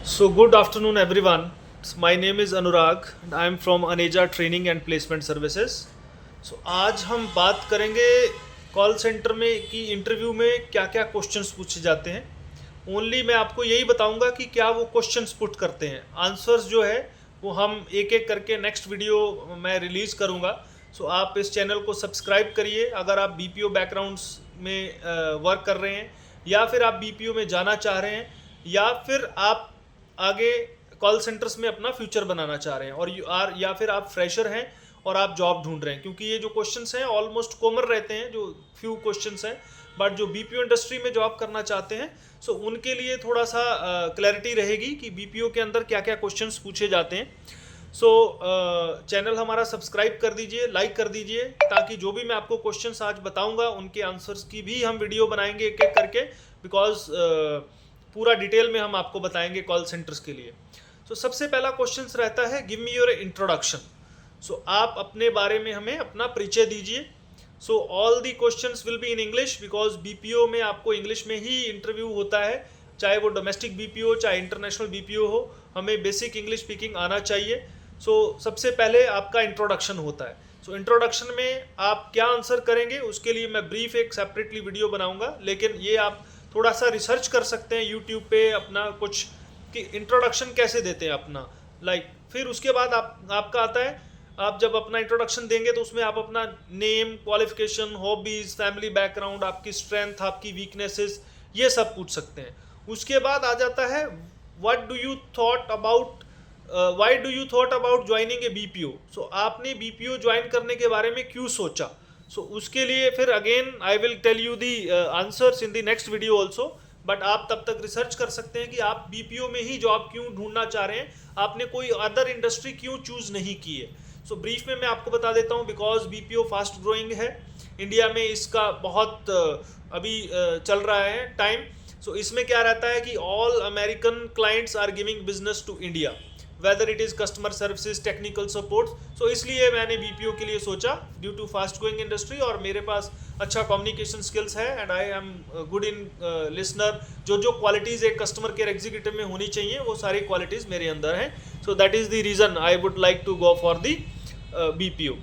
So, good afternoon, everyone. My name is Anurag and I am from Aneja Training and Placement Services. So, आज हम बात करेंगे call centre में कि interview में क्या क्या क्वेश्चंस पूछे जाते हैं। ओनली मैं आपको यही बताऊंगा कि क्या वो क्वेश्चंस पुट करते हैं। आंसर्स जो है वो हम एक एक करके नेक्स्ट वीडियो मैं रिलीज़ करूंगा। सो आप इस चैनल को सब्सक्राइब करिए अगर आप बीपीओ बैकग्राउंड्स में वर्क कर रहे हैं, या फिर आप बीपीओ में जाना चाह रहे हैं, या फिर आप आगे कॉल सेंटर्स में अपना फ्यूचर बनाना चाह रहे हैं, और या फिर आप फ्रेशर हैं और आप जॉब ढूंढ रहे हैं। क्योंकि ये जो क्वेश्चंस हैं ऑलमोस्ट कॉमन रहते हैं, जो फ्यू क्वेश्चंस हैं, बट जो बीपीओ इंडस्ट्री में जॉब करना चाहते हैं सो उनके लिए थोड़ा सा क्लैरिटी रहेगी कि बीपीओ के अंदर क्या क्या क्वेश्चंस पूछे जाते हैं। सो चैनल हमारा सब्सक्राइब कर दीजिए, लाइक कर दीजिए, ताकि जो भी मैं आपको क्वेश्चंस आज बताऊंगा उनके आंसर्स की भी हम वीडियो बनाएंगे एक एक करके, बिकॉज पूरा डिटेल में हम आपको बताएंगे कॉल सेंटर्स के लिए। सो सबसे पहला क्वेश्चन रहता है गिव मी योर इंट्रोडक्शन। सो आप अपने बारे में हमें अपना परिचय दीजिए। So all the questions will be in English, because BPO में आपको इंग्लिश में ही इंटरव्यू होता है, चाहे वो डोमेस्टिक बीपीओ चाहे इंटरनेशनल बीपीओ हो, हमें बेसिक इंग्लिश स्पीकिंग आना चाहिए। सो सबसे पहले आपका इंट्रोडक्शन होता है। सो इंट्रोडक्शन में आप क्या आंसर करेंगे उसके लिए मैं ब्रीफ एक सेपरेटली वीडियो बनाऊंगा, लेकिन ये आप थोड़ा सा रिसर्च कर सकते हैं यूट्यूब पे अपना कुछ कि इंट्रोडक्शन कैसे देते हैं अपना, फिर उसके बाद आपका आता है, आप जब अपना इंट्रोडक्शन देंगे तो उसमें आप अपना name, qualification, hobbies, family background, आपकी स्ट्रेंथ, आपकी वीकनेसेस, ये सब पूछ सकते हैं। उसके बाद आ जाता है what do you thought about why do you thought about joining a BPO. So आपने बीपीओ ज्वाइन करने के बारे में क्यों सोचा। सो उसके लिए फिर again I will tell you the answers in the next video also, but आप तब तक रिसर्च कर सकते हैं कि आप बीपीओ में ही जॉब क्यों ढूंढना चाह रहे हैं, आपने कोई अदर इंडस्ट्री क्यों चूज नहीं की है। सो ब्रीफ में मैं आपको बता देता हूँ, बिकॉज बीपीओ फास्ट ग्रोइंग है इंडिया में, इसका बहुत अभी चल रहा है टाइम। सो इसमें क्या रहता है कि all American clients are giving business to India, whether it is customer services, technical support. So इसलिए मैंने बीपीओ के लिए सोचा due to fast growing industry, और मेरे पास अच्छा कम्युनिकेशन स्किल्स है and I am good in listener. जो जो क्वालिटीज़ एक कस्टमर केयर एग्जीक्यूटिव में होनी चाहिए वो सारी क्वालिटीज़ मेरे अंदर हैं। So that is the reason I would like to go for the BPO.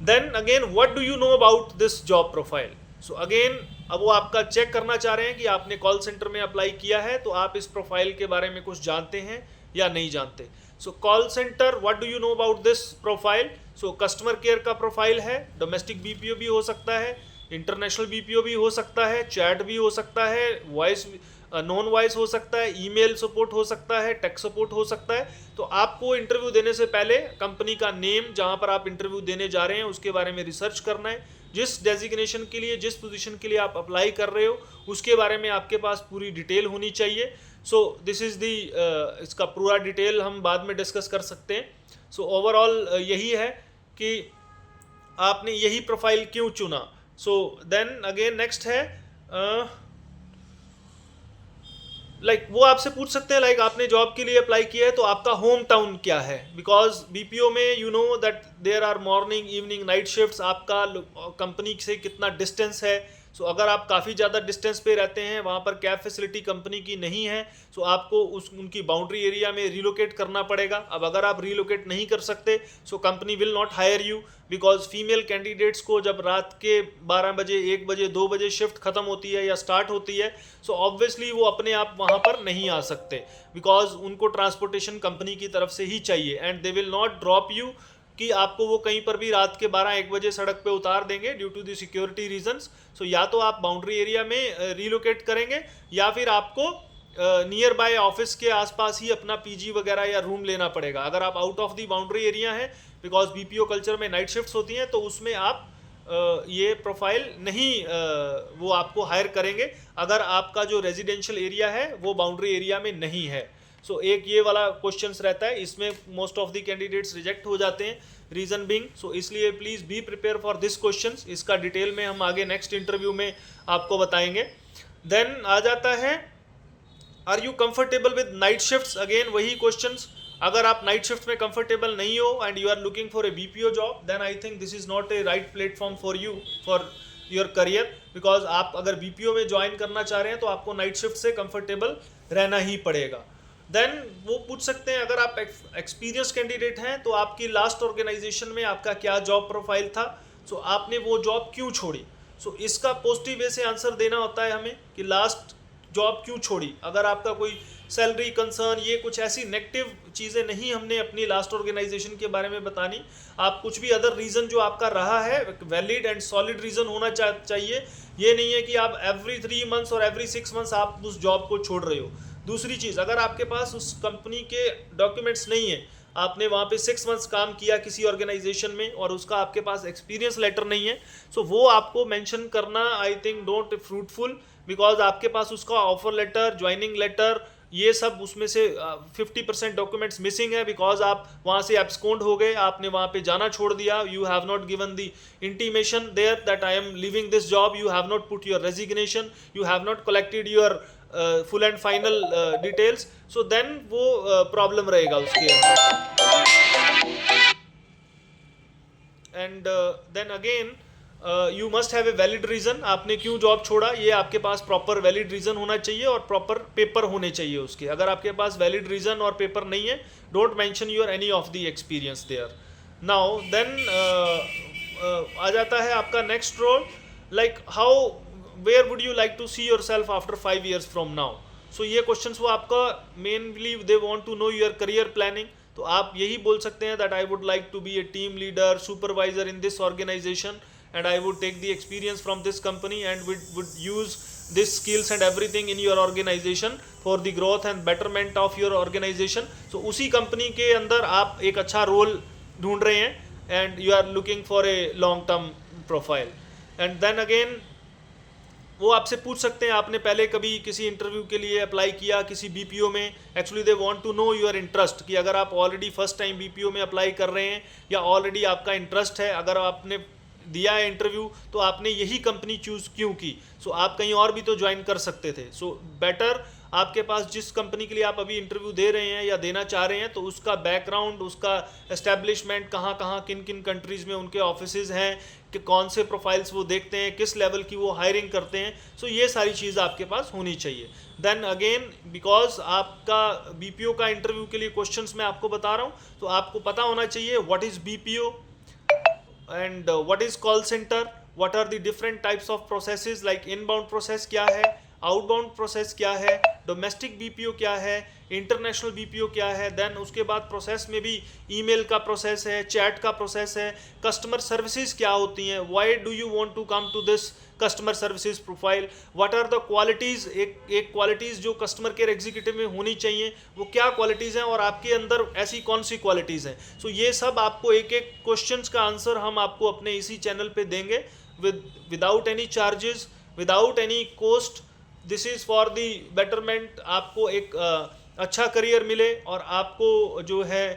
Then again what do you know about this job profile. So again अब वो आपका चेक करना चाह रहे हैं कि आपने कॉल सेंटर में अप्लाई किया है तो आप इस प्रोफाइल के बारे में कुछ जानते हैं या नहीं जानते। So call centre, what do you know about this profile. So customer care का प्रोफाइल है, डोमेस्टिक बीपीओ भी हो सकता है, इंटरनेशनल बीपीओ भी हो सकता है, चैट भी हो सकता है, वॉइस नॉन वॉइस हो सकता है, ईमेल सपोर्ट हो सकता है, टेक्स्ट सपोर्ट हो सकता है। तो आपको इंटरव्यू देने से पहले कंपनी का नेम, जहां पर आप इंटरव्यू देने जा रहे हैं उसके बारे में रिसर्च करना है। जिस डेजिग्नेशन के लिए, जिस पोजीशन के लिए आप अप्लाई कर रहे हो उसके बारे में आपके पास पूरी डिटेल होनी चाहिए। सो दिस इज़ दी इसका पूरा डिटेल हम बाद में डिस्कस कर सकते हैं। सो ओवरऑल यही है कि आपने यही प्रोफाइल क्यों चुना। सो देन अगेन नेक्स्ट है वो आपसे पूछ सकते हैं आपने जॉब के लिए अप्लाई किया है तो आपका होम टाउन क्या है, बिकॉज बीपीओ में you know that there are morning, evening, night shifts, आपका कंपनी से कितना डिस्टेंस है। सो अगर आप काफ़ी ज़्यादा डिस्टेंस पे रहते हैं, वहाँ पर कैब फैसिलिटी कंपनी की नहीं है, सो आपको उनकी बाउंड्री एरिया में रिलोकेट करना पड़ेगा। अब अगर आप रिलोकेट नहीं कर सकते so company will not hire you, because female candidates को जब रात के 12 बजे, 1 बजे, 2 बजे शिफ्ट खत्म होती है या स्टार्ट होती है, सो ऑब्वियसली वो अपने आप वहाँ पर नहीं आ सकते, बिकॉज उनको ट्रांसपोर्टेशन कंपनी की तरफ से ही चाहिए and they will not drop you कि आपको वो कहीं पर भी रात के 12-1 बजे सड़क पे उतार देंगे due to the security reasons. So या तो आप बाउंड्री एरिया में रिलोकेट करेंगे या फिर आपको नियर बाय ऑफिस के आसपास ही अपना पीजी वगैरह या रूम लेना पड़ेगा। अगर आप out of the boundary area है, बिकॉज बीपीओ कल्चर में नाइट शिफ्ट्स होती हैं, तो उसमें आप ये प्रोफाइल नहीं वो आपको हायर करेंगे अगर आपका जो रेजिडेंशियल एरिया है वो बाउंड्री एरिया में नहीं है। सो एक ये वाला क्वेश्चंस रहता है, इसमें most of the candidates reject हो जाते हैं, रीजन बिंग। सो इसलिए please be prepare for this questions. इसका डिटेल में हम आगे नेक्स्ट इंटरव्यू में आपको बताएंगे। देन आ जाता है are you comfortable with night shifts. Again वही क्वेश्चंस, अगर आप नाइट शिफ्ट में कंफर्टेबल नहीं हो and you are looking for a BPO job, then I think this is not a right platform for you for your career, because आप अगर BPO में join करना चाह रहे हैं तो आपको नाइट शिफ्ट से कंफर्टेबल रहना ही पड़ेगा। देन वो पूछ सकते हैं अगर आप एक्सपीरियंस कैंडिडेट हैं तो आपकी लास्ट ऑर्गेनाइजेशन में आपका क्या जॉब प्रोफाइल था, सो आपने वो जॉब क्यों छोड़ी। सो इसका पॉजिटिव वे से आंसर देना होता है हमें कि लास्ट जॉब क्यों छोड़ी। अगर आपका कोई सैलरी कंसर्न, ये कुछ ऐसी नेगेटिव चीज़ें नहीं हमने अपनी लास्ट ऑर्गेनाइजेशन के बारे में बतानी। आप कुछ भी अदर रीज़न जो आपका रहा है वैलिड एंड सॉलिड रीज़न होना चाहिए। ये नहीं है कि आप एवरी 3 मंथ्स और एवरी 6 मंथ्स आप उस जॉब को छोड़ रहे हो। दूसरी चीज़, अगर आपके पास उस कंपनी के डॉक्यूमेंट्स नहीं है, आपने वहाँ पे 6 मंथ्स काम किया किसी ऑर्गेनाइजेशन में और उसका आपके पास एक्सपीरियंस लेटर नहीं है, सो वो आपको मेंशन करना I think don't fruitful, because आपके पास उसका ऑफर लेटर, ज्वाइनिंग लेटर, ये सब उसमें से 50% डॉक्यूमेंट्स मिसिंग है, बिकॉज आप वहाँ से एब्सकॉन्ड हो गए, आपने वहाँ पे जाना छोड़ दिया। You have not given the intimation there that I am leaving this job, you have not put your resignation, you have not collected your full and final details, so then वो problem रहेगा उसके अंदर। And then again you must have a valid reason, आपने क्यों job छोड़ा, ये आपके पास proper valid reason होना चाहिए और प्रॉपर पेपर होने चाहिए उसके। अगर आपके पास वैलिड रीज़न और पेपर नहीं है, don't mention your any of the experience there. Now then आ जाता है आपका next role, like how where would you like to see yourself after 5 years from now. So ये क्वेश्चन वो आपका mainly they want to know your career planning. तो आप यही बोल सकते हैं that I would like to be a team leader, supervisor in this organisation, and I would take the experience from this company and would use this skills and everything in your organization for the growth and betterment of your organization. So उसी company के अंदर आप एक अच्छा role ढूंढ रहे हैं and you are looking for a long term profile. And then again वो आपसे पूछ सकते हैं आपने पहले कभी किसी इंटरव्यू के लिए अप्लाई किया किसी बीपीओ में। Actually they want to know your interest, कि अगर आप ऑलरेडी फर्स्ट टाइम बीपीओ में अप्लाई कर रहे हैं या ऑलरेडी आपका इंटरेस्ट है, अगर आपने दिया है इंटरव्यू तो आपने यही कंपनी चूज़ क्यों की। सो आप कहीं और भी तो ज्वाइन कर सकते थे। सो बेटर आपके पास जिस कंपनी के लिए आप अभी इंटरव्यू दे रहे हैं या देना चाह रहे हैं, तो उसका बैकग्राउंड, उसका एस्टेब्लिशमेंट, कहाँ कहाँ किन किन कंट्रीज़ में उनके ऑफिसेज हैं, कि कौन से प्रोफाइल्स वो देखते हैं, किस लेवल की वो हायरिंग करते हैं। सो ये सारी चीज़ आपके पास होनी चाहिए। देन अगेन बिकॉज आपका बीपीओ का इंटरव्यू के लिए क्वेश्चंस मैं आपको बता रहा हूँ, तो आपको पता होना चाहिए what is BPO and what is call center, what are the different types of processes, like inbound process क्या है, आउटबाउंड प्रोसेस क्या है, डोमेस्टिक बीपीओ क्या है, इंटरनेशनल बीपीओ क्या है। देन उसके बाद प्रोसेस में भी ईमेल का प्रोसेस है, चैट का प्रोसेस है, कस्टमर सर्विसेज क्या होती हैं, why do you want to come to this customer services profile, what are the qualities, एक क्वालिटीज़ जो कस्टमर केयर एग्जीक्यूटिव में होनी चाहिए वो क्या क्वालिटीज़ हैं और आपके अंदर ऐसी कौन सी क्वालिटीज़ हैं। सो ये सब आपको एक एक क्वेश्चंस का आंसर हम आपको अपने इसी चैनल पे देंगे without any charges, without any cost. This is for the betterment, आपको एक अच्छा करियर मिले और आपको जो है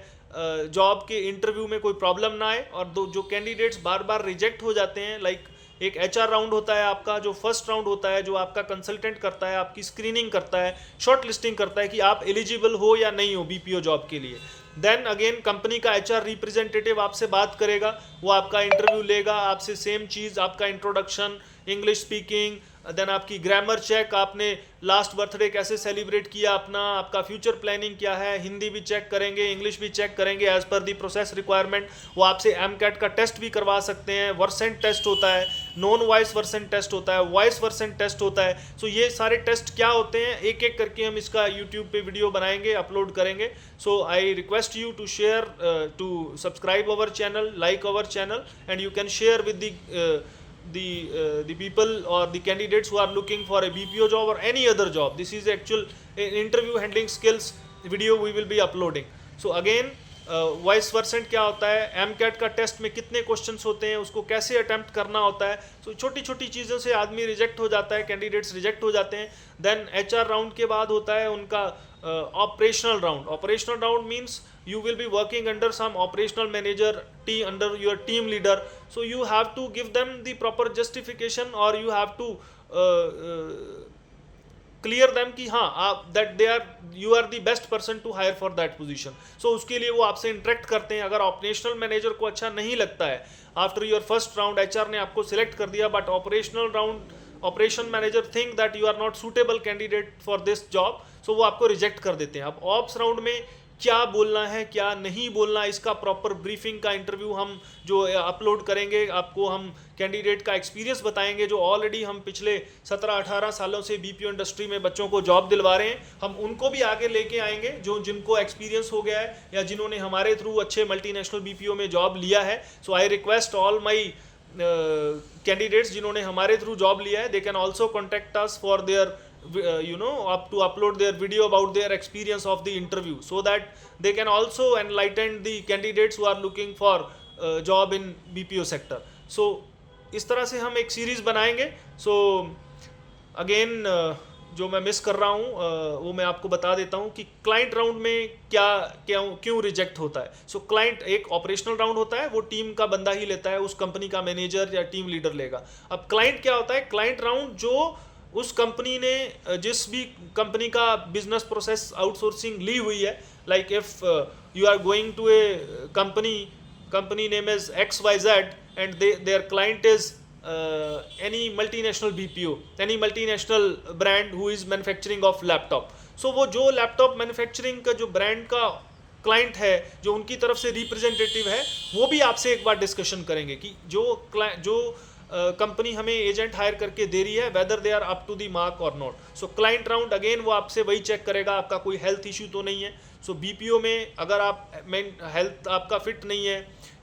जॉब के इंटरव्यू में कोई प्रॉब्लम ना आए। और जो कैंडिडेट्स बार बार रिजेक्ट हो जाते हैं, लाइक एक एचआर राउंड होता है आपका, जो फर्स्ट राउंड होता है, जो आपका कंसल्टेंट करता है, आपकी स्क्रीनिंग करता है, शॉर्ट लिस्टिंग करता है कि आप एलिजिबल हो या नहीं हो बीपीओ जॉब के लिए। देन अगेन कंपनी का एचआर रिप्रेजेंटेटिव आपसे बात करेगा, वो आपका इंटरव्यू लेगा, आपसे सेम चीज़, आपका इंट्रोडक्शन, इंग्लिश स्पीकिंग, देन आपकी ग्रामर चेक, आपने लास्ट बर्थडे कैसे सेलिब्रेट किया अपना, आपका फ्यूचर प्लानिंग क्या है, हिंदी भी चेक करेंगे, इंग्लिश भी चेक करेंगे as per the process requirement. वो आपसे एमकैट का टेस्ट भी करवा सकते हैं, वर्सेंट टेस्ट होता है, नॉन वॉइस वर्सेंट टेस्ट होता है, वॉइस वर्सेंट टेस्ट होता है। सो ये सारे टेस्ट क्या होते हैं एक एक करके हम इसका यूट्यूब पे वीडियो बनाएंगे, अपलोड करेंगे। So I request you to share, to subscribe our channel, like our channel, and you can share with the people or the candidates who are looking for a BPO job or any other job. This is actual interview handling skills video we will be uploading. So again voice Versant क्या होता है, MCAT का test में कितने questions होते हैं, उसको कैसे अटेम्प्ट करना होता है। सो छोटी छोटी चीज़ों से आदमी रिजेक्ट हो जाता है, कैंडिडेट्स रिजेक्ट हो जाते हैं। देन एचआर राउंड के बाद होता है उनका operational round. Operational round means you will be working under some operational manager under your team leader, so you have to give them the proper justification or you have to clear them कि हाँ आप that you are the best person to hire for that position. So उसके लिए वो आपसे interact करते हैं। अगर ऑपरेशनल मैनेजर को अच्छा नहीं लगता है after your first round, HR ने आपको सिलेक्ट कर दिया but operational round operation manager think that you are not suitable candidate for this job, so वो आपको रिजेक्ट कर देते हैं। अब ऑप्स राउंड में क्या बोलना है क्या नहीं बोलना, इसका प्रॉपर ब्रीफिंग का इंटरव्यू हम जो अपलोड करेंगे, आपको हम कैंडिडेट का एक्सपीरियंस बताएंगे जो ऑलरेडी हम पिछले 17-18 सालों से बीपीओ इंडस्ट्री में बच्चों को जॉब दिलवा रहे हैं, हम उनको भी आगे लेके आएंगे जो जिनको एक्सपीरियंस हो गया है या जिन्होंने हमारे थ्रू अच्छे मल्टीनेशनल बीपीओ में जॉब लिया है। So I request all my candidates जिन्होंने हमारे थ्रू जॉब लिया है, they can also contact us for their up to upload their video about their experience of the interview, so that they can also enlighten the candidates who are looking for job in BPO sector. So इस तरह से हम एक series बनाएंगे। So again जो मैं miss कर रहा हूँ वो मैं आपको बता देता हूँ कि क्लाइंट राउंड में क्यों रिजेक्ट होता है। सो क्लाइंट एक ऑपरेशनल राउंड होता है, वो टीम का बंदा ही लेता है, उस कंपनी का मैनेजर या टीम लीडर लेगा। अब क्लाइंट क्या होता है, क्लाइंट राउंड जो उस कंपनी ने जिस भी कंपनी का बिजनेस प्रोसेस आउटसोर्सिंग ली हुई है, like if you are going to a company name is XYZ and there client is any multinational BPO, any multinational brand who is manufacturing of laptop. So वो जो laptop manufacturing का जो brand का client है, जो उनकी तरफ से रिप्रेजेंटेटिव है, वो भी आपसे एक बार डिस्कशन करेंगे कि जो कंपनी हमें एजेंट हायर करके दे रही है whether they are up to the mark और not. So client round again वो आपसे वही चेक करेगा आपका कोई हेल्थ इशू तो नहीं है। सो बीपीओ में अगर आप हेल्थ आपका फिट नहीं है,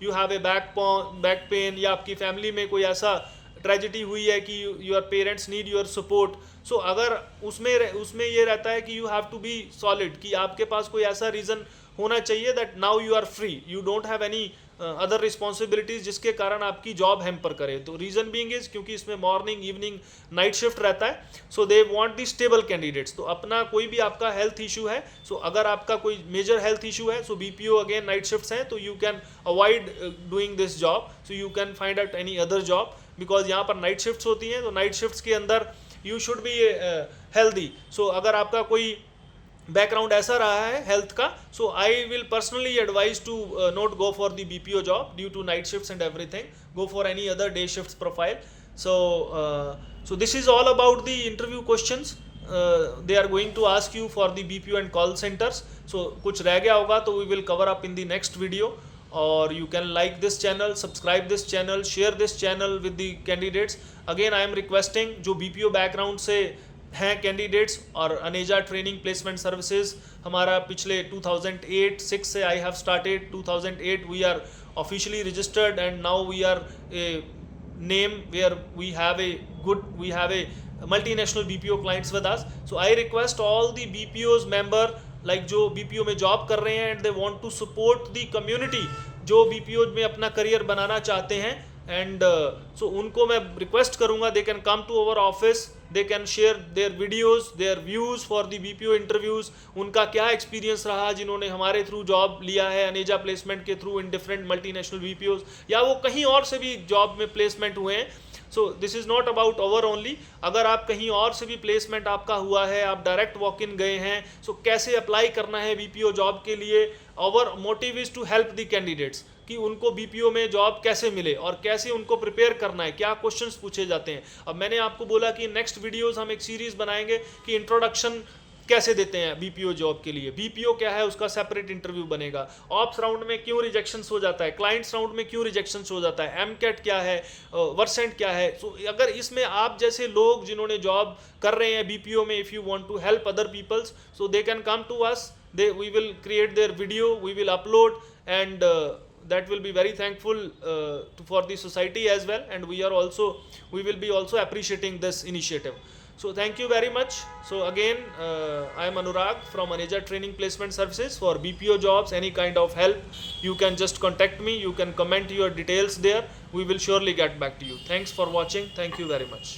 you have a back pain या आपकी फैमिली में कोई ऐसा ट्रेजिडी हुई है कि your parents need your support, so अगर उसमें ये रहता है कि you have to be solid, कि आपके पास कोई ऐसा रीज़न होना चाहिए that now you are free, you don't have any other responsibilities जिसके कारण आपकी जॉब हैम्पर करे। तो रीज़न बीइंग इज क्योंकि इसमें मॉर्निंग इवनिंग नाइट शिफ्ट रहता है, so they want the stable candidates. तो अपना कोई भी आपका हेल्थ इशू है, सो अगर आपका कोई मेजर हेल्थ इशू है, सो बीपीओ अगेन नाइट शिफ्ट्स हैं, तो you can avoid doing this job, so you can find out any other job, because यहाँ पर नाइट शिफ्ट्स होती हैं। तो नाइट शिफ्ट्स के अंदर you should be healthy. So अगर आपका कोई बैकग्राउंड ऐसा रहा है हेल्थ का, so I will personally advise to not go for the BPO job due to night shifts and everything, go for any other day shifts profile. So this is all about the interview questions they are going to ask you for the BPO and call centers. So कुछ रह गया होगा तो we will cover up in the next video, or you can like this channel, subscribe this channel, share this channel with the candidates. Again I am requesting जो BPO background से हैं candidates और Aneja training placement services हमारा पिछले 2008-6 से I have started 2008 we are officially registered and now we are a name where we have a multinational BPO clients with us. So I request all the BPOs member like जो BPO में job कर रहे हैं and they want to support the community, जो BPO में अपना career बनाना चाहते हैं, and so उनको मैं रिक्वेस्ट करूँगा they can come to our office, they can share their videos, their views for the BPO interviews, उनका क्या एक्सपीरियंस रहा जिन्होंने हमारे थ्रू जॉब लिया है अनेजा प्लेसमेंट के through in different multinational BPOs, या वो कहीं और से भी जॉब में प्लेसमेंट हुए हैं। So this is not about our only, अगर आप कहीं और से भी प्लेसमेंट आपका हुआ है, आप डायरेक्ट वॉक इन गए हैं, सो कैसे अप्लाई करना है BPO जॉब के लिए, our motive is to help the candidates कि उनको BPO में जॉब कैसे मिले और कैसे उनको प्रिपेयर करना है, क्या क्वेश्चंस पूछे जाते हैं। अब मैंने आपको बोला कि नेक्स्ट वीडियोस हम एक सीरीज़ बनाएंगे कि इंट्रोडक्शन कैसे देते हैं BPO जॉब के लिए, BPO क्या है उसका सेपरेट इंटरव्यू बनेगा, ऑप्स राउंड में क्यों रिजेक्शंस हो जाता है, क्लाइंट्स राउंड में क्यों रिजेक्शंस हो जाता है, MCAT क्या है, वर्सेंट क्या है। सो अगर इसमें आप जैसे लोग जिन्होंने जॉब कर रहे हैं BPO में, if you want to help other peoples, so they can come to us, we will create their video, we will upload, and that will be very thankful for the society as well, and we will be also appreciating this initiative. So thank you very much. So again I am Anurag from Aneja Training Placement Services. For BPO jobs, any kind of help, you can just contact me, you can comment your details there, we will surely get back to you. Thanks for watching, thank you very much.